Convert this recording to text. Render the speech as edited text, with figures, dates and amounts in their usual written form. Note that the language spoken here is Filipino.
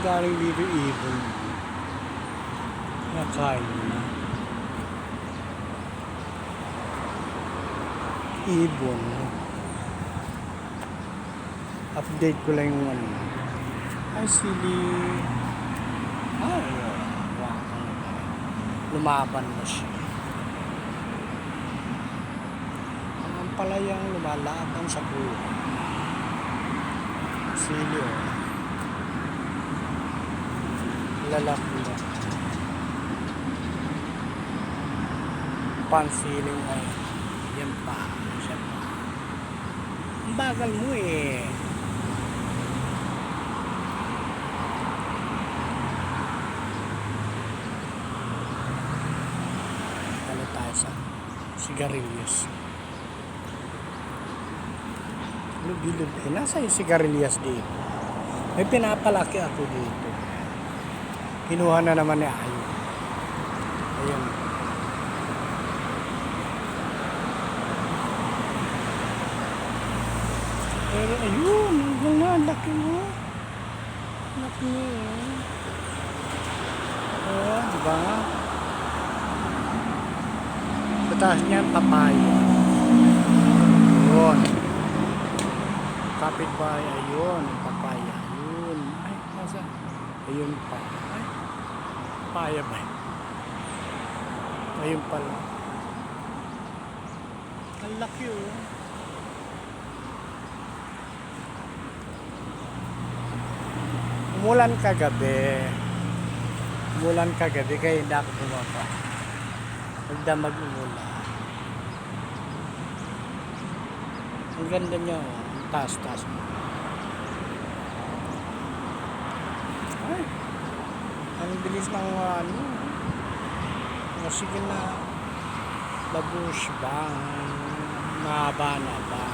galing dito ibon. Nakain na. Ibon. Update ko lang yung ano. Ay, sili. Ay, wow. Lumaban na siya. Ang palayang lumalaban sa buhay. Sili, oh. Lalaki na. Pansiling ay yan pa. Siya pa. Ang bagal mo eh. Ano tayo sa sigarilyas. Lubid-lubid. Eh, nasa yung sigarilyas dito? May pinapalaki ako dito. Kinuha na naman ni Ayo. Ayan. Pero ayun, hanggang na, laki mo. Laki mo eh. Oo, diba? Batas niya, papaya. Ayun. Kapitbahay, ayun, papaya. Ayun. Ay, nasa? Ayun pa. Ay, papaya ba? Ayun pala. Ang laki oh. Umulan kagabi. Umulan kagabi kaya hindi ako bumaba. Magdamag umulan. Ang ganda niya oh. Taas-taas mo. Ay. Ang bilis ng ano. Sige na. Labush ba? Mahaba na ba?